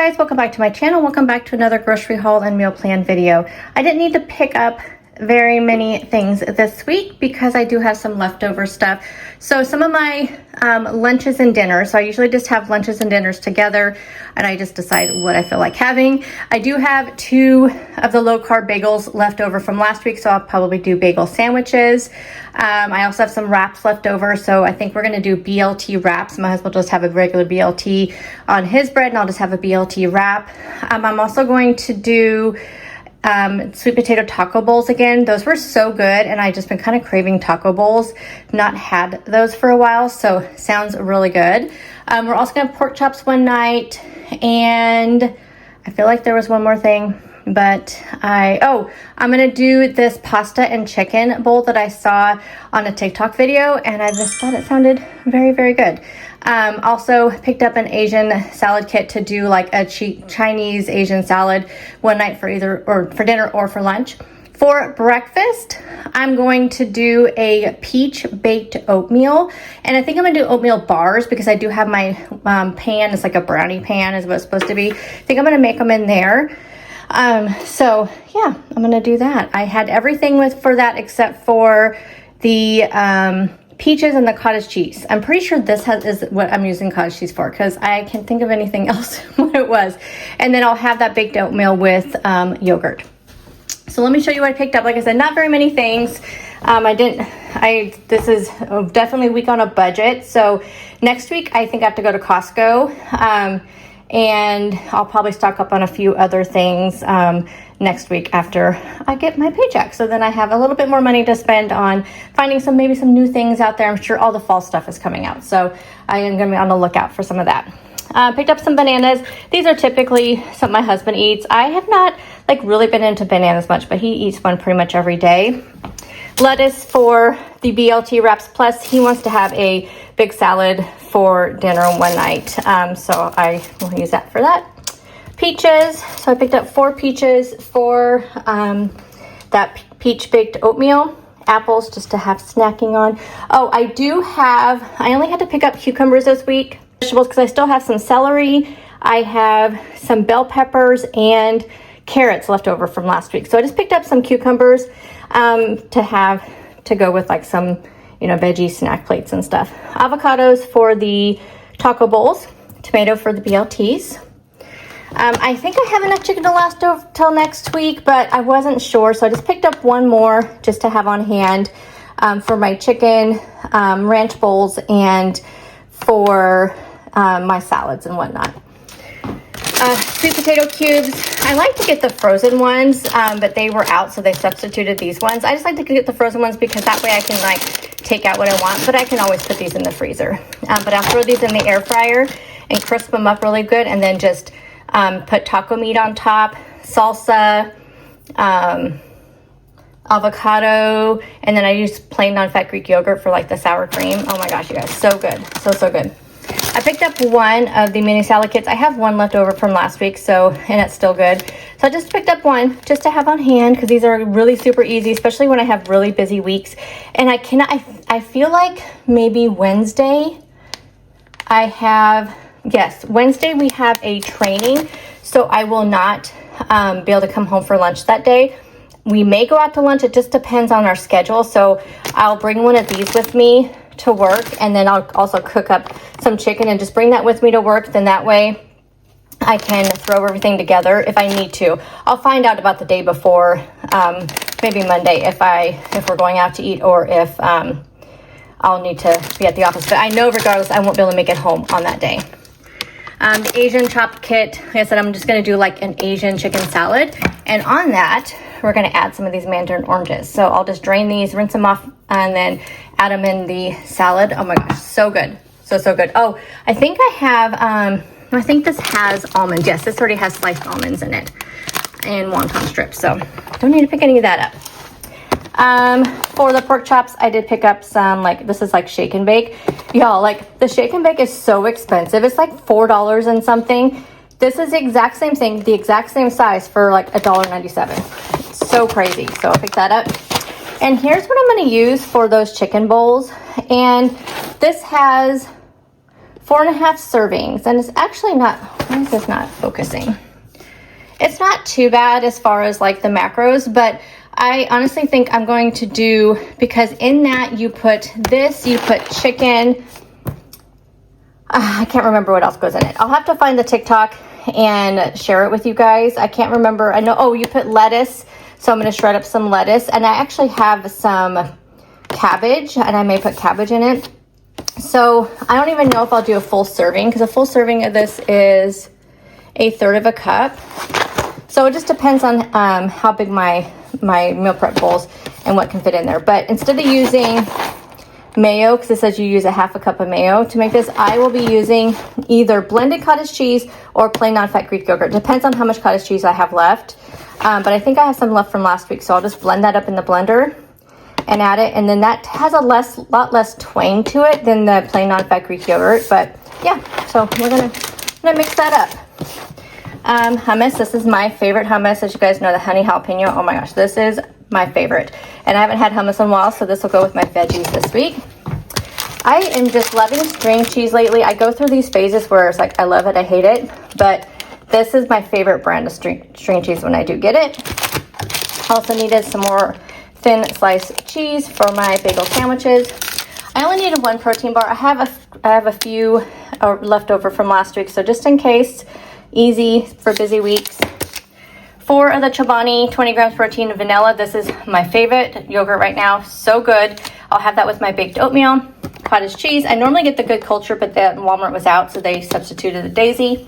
guys, welcome back to my channel. Welcome back to another grocery haul and meal plan video. I didn't need to pick up very many things this week because I do have some leftover stuff. So some of my lunches and dinners, so I usually just have lunches and dinners together and I just decide what I feel like having. I do have 2 of the low carb bagels left over from last week, so I'll probably do bagel sandwiches. I also have some wraps left over, so I think we're gonna do BLT wraps. My husband will just have a regular BLT on his bread and I'll just have a BLT wrap. I'm also going to do sweet potato taco bowls again. Those were so good and I just been kind of craving taco bowls. Not had those for a while, so sounds really good. We're also gonna have pork chops one night, and I feel like there was one more thing, but I'm gonna do this pasta and chicken bowl that I saw on a TikTok video and I just thought it sounded very, very good. Also picked up an Asian salad kit to do like a Chinese Asian salad one night for for dinner or for lunch. For breakfast, I'm going to do a peach baked oatmeal, and I think I'm gonna do oatmeal bars because I do have my pan. It's like a brownie pan is what it's supposed to be. I think I'm gonna make them in there. So yeah, I'm gonna do that. I had everything for that except for the peaches and the cottage cheese. I'm pretty sure this is what I'm using cottage cheese for because I can't think of anything else what it was. And then I'll have that baked oatmeal with yogurt. So let me show you what I picked up. Like I said, not very many things. This is definitely a week on a budget. So next week I think I have to go to Costco. And I'll probably stock up on a few other things next week after I get my paycheck. So then I have a little bit more money to spend on finding maybe some new things out there. I'm sure all the fall stuff is coming out. So I am gonna be on the lookout for some of that. Picked up some bananas. These are typically something my husband eats. I have not really been into bananas much, but he eats one pretty much every day. Lettuce for the BLT wraps, plus he wants to have a big salad for dinner one night. So I will use that for that. Peaches, so I picked up 4 peaches for that peach baked oatmeal. Apples just to have snacking on. Oh, I only had to pick up cucumbers this week. Vegetables because I still have some celery. I have some bell peppers and carrots left over from last week. So I just picked up some cucumbers to have to go with like some veggie snack plates and stuff. Avocados for the taco bowls, tomato for the BLTs. I think I have enough chicken to last till next week, but I wasn't sure, so I just picked up one more just to have on hand for my chicken ranch bowls and for my salads and whatnot. Sweet potato cubes. I like to get the frozen ones, but they were out, so they substituted these ones. I just like to get the frozen ones because that way I can take out what I want, but I can always put these in the freezer. But I'll throw these in the air fryer and crisp them up really good, and then just put taco meat on top, salsa, avocado, and then I use plain non-fat Greek yogurt for the sour cream. Oh my gosh, you guys, so good, so good. I picked up one of the mini salad kits. I have one left over from last week, and it's still good. So I just picked up one just to have on hand because these are really super easy, especially when I have really busy weeks. And I feel like maybe Wednesday Wednesday we have a training, so I will not be able to come home for lunch that day. We may go out to lunch. It just depends on our schedule. So I'll bring one of these with me to work, and then I'll also cook up some chicken and just bring that with me to work. Then that way I can throw everything together if I need to. I'll find out about the day before, maybe Monday if we're going out to eat, or if I'll need to be at the office. But I know regardless I won't be able to make it home on that day. The Asian chopped kit, like I said, I'm just going to do an Asian chicken salad. And on that, we're going to add some of these mandarin oranges. So I'll just drain these, rinse them off, and then add them in the salad. Oh my gosh, so good. So good. Oh, I think I have, I think this has almonds. Yes, this already has sliced almonds in it and wonton strips. So don't need to pick any of that up. For the pork chops, I did pick up some, this is shake and bake. Y'all, the shake and bake is so expensive. It's $4 and something. This is the exact same thing, the exact same size for $1.97. So crazy. So I'll pick that up. And here's what I'm going to use for those chicken bowls. And this has 4.5 servings, and it's actually not, why is this not focusing? It's not too bad as far as like the macros, but I honestly think I'm going to do, because in that you put this, you put chicken, I can't remember what else goes in it. I'll have to find the TikTok and share it with you guys. I can't remember. I know, oh, you put lettuce, so I'm going to shred up some lettuce, and I actually have some cabbage, and I may put cabbage in it. So I don't even know if I'll do a full serving, because a full serving of this is 1/3 cup. So it just depends on how big my meal prep bowls and what can fit in there. But instead of using mayo, because it says you use 1/2 cup of mayo to make this, I will be using either blended cottage cheese or plain non-fat Greek yogurt. Depends on how much cottage cheese I have left. But I think I have some left from last week, so I'll just blend that up in the blender and add it. And then that has a lot less twang to it than the plain non-fat Greek yogurt. But yeah, so we're gonna mix that up. Hummus, this is my favorite hummus. As you guys know, the honey jalapeno, oh my gosh, this is my favorite. And I haven't had hummus in a while, so this will go with my veggies this week. I am just loving string cheese lately. I go through these phases where it's like I love it, I hate it, but this is my favorite brand of string cheese when I do get it. Also needed some more thin sliced cheese for my bagel sandwiches. I only needed 1 protein bar. I have a few left over from last week, so just in case, easy for busy weeks. 4 of the Chobani 20 grams protein and vanilla. This is my favorite yogurt right now. So good. I'll have that with my baked oatmeal. Cottage cheese. I normally get the Good Culture, but the Walmart was out, so they substituted the Daisy.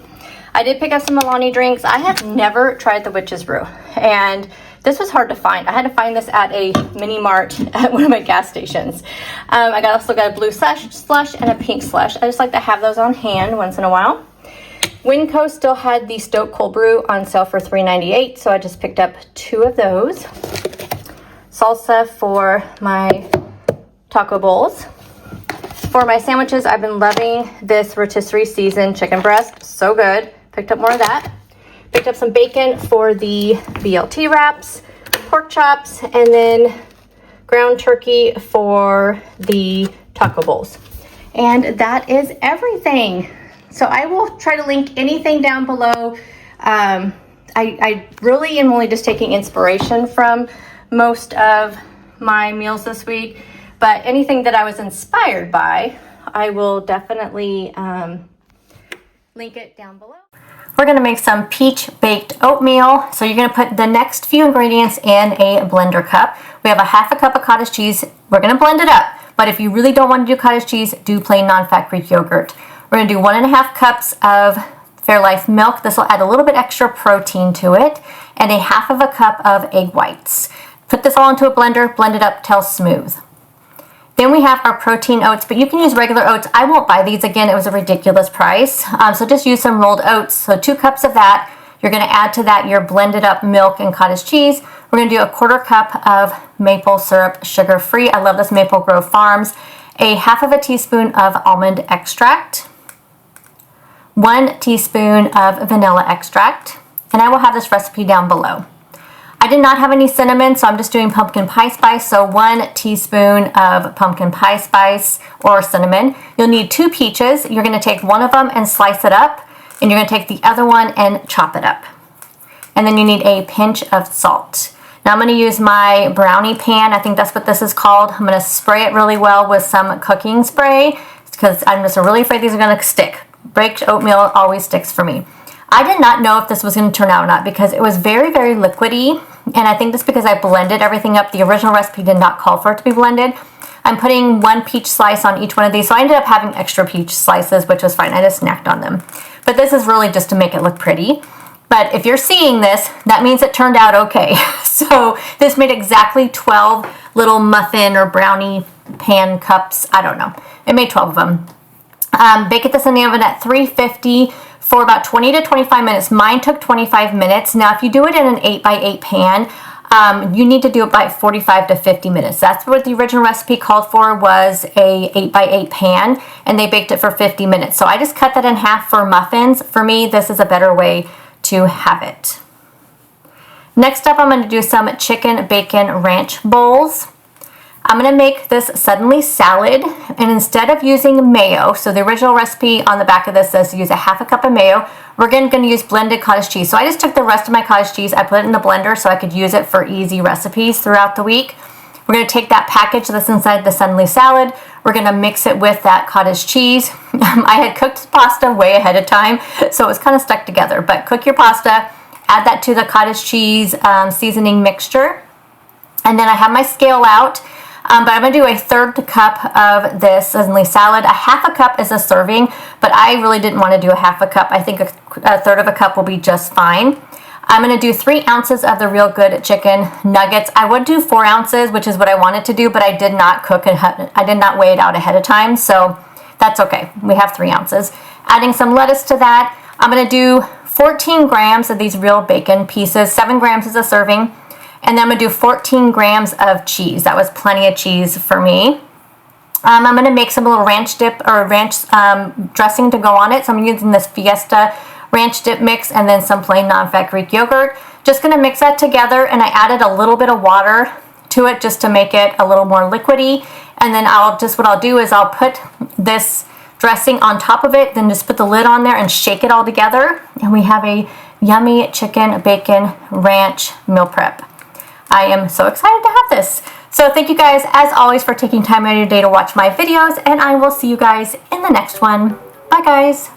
I did pick up some Alani drinks. I have never tried the Witch's Brew, and this was hard to find. I had to find this at a mini mart at one of my gas stations. I also got a blue slush and a pink slush. I just like to have those on hand once in a while. Winco still had the Stoke Cold Brew on sale for $3.98, so I just picked up 2 of those. Salsa for my taco bowls. For my sandwiches, I've been loving this rotisserie seasoned chicken breast. So good. Picked up more of that. Picked up some bacon for the BLT wraps, pork chops, and then ground turkey for the taco bowls. And that is everything. So I will try to link anything down below. I really am only just taking inspiration from most of my meals this week, but anything that I was inspired by, I will definitely link it down below. We're gonna make some peach baked oatmeal. So you're gonna put the next few ingredients in a blender cup. We have 1/2 cup of cottage cheese. We're gonna blend it up, but if you really don't want to do cottage cheese, do plain non-fat Greek yogurt. We're gonna do 1.5 cups of Fairlife milk. This will add a little bit extra protein to it, and 1/2 cup of egg whites. Put this all into a blender, blend it up till smooth. Then we have our protein oats, but you can use regular oats. I won't buy these again. It was a ridiculous price. So just use some rolled oats. So 2 cups of that. You're gonna add to that your blended up milk and cottage cheese. We're gonna do 1/4 cup of maple syrup, sugar-free. I love this Maple Grove Farms. 1/2 teaspoon of almond extract. 1 teaspoon of vanilla extract. And I will have this recipe down below. I did not have any cinnamon, so I'm just doing pumpkin pie spice. So 1 teaspoon of pumpkin pie spice or cinnamon. You'll need 2 peaches. You're gonna take one of them and slice it up, and you're gonna take the other one and chop it up. And then you need a pinch of salt. Now I'm gonna use my brownie pan. I think that's what this is called. I'm gonna spray it really well with some cooking spray because I'm just really afraid these are gonna stick. Baked oatmeal always sticks for me. I did not know if this was going to turn out or not because it was very, very liquidy, and I think that's because I blended everything up. The original recipe did not call for it to be blended. I'm putting 1 peach slice on each one of these, so I ended up having extra peach slices, which was fine. I just snacked on them. But this is really just to make it look pretty. But if you're seeing this, that means it turned out okay. So this made exactly 12 little muffin or brownie pan cups. I don't know. It made 12 of them. Bake this in the oven at 350 for about 20 to 25 minutes. Mine took 25 minutes. Now, if you do it in an 8x8 pan, you need to do it by 45 to 50 minutes. That's what the original recipe called for, was a 8x8 pan, and they baked it for 50 minutes. So I just cut that in half for muffins. For me, this is a better way to have it. Next up, I'm going to do some chicken bacon ranch bowls. I'm gonna make this suddenly salad, and instead of using mayo, so the original recipe on the back of this says to use a half a cup of mayo, we're gonna use blended cottage cheese. So I just took the rest of my cottage cheese, I put it in the blender so I could use it for easy recipes throughout the week. We're gonna take that package that's inside the suddenly salad, we're gonna mix it with that cottage cheese. I had cooked pasta way ahead of time, so it was kind of stuck together, but cook your pasta, add that to the cottage cheese seasoning mixture, and then I have my scale out. But I'm gonna do a third cup of this suddenly salad. A half a cup is a serving, but I really didn't want to do a half a cup. I think a third of a cup will be just fine. I'm gonna do 3 ounces of the Real Good chicken nuggets. I would do 4 ounces, which is what I wanted to do, but I did not cook it. I did not weigh it out ahead of time, so that's okay. We have 3 ounces. Adding some lettuce to that. I'm gonna do 14 grams of these real bacon pieces. 7 grams is a serving. And then I'm gonna do 14 grams of cheese. That was plenty of cheese for me. I'm gonna make some little ranch dip or ranch dressing to go on it. So I'm using this Fiesta ranch dip mix and then some plain non-fat Greek yogurt. Just gonna mix that together, and I added a little bit of water to it just to make it a little more liquidy. And then what I'll do is I'll put this dressing on top of it, then just put the lid on there and shake it all together. And we have a yummy chicken bacon ranch meal prep. I am so excited to have this. So thank you guys, as always, for taking time out of your day to watch my videos, and I will see you guys in the next one. Bye, guys.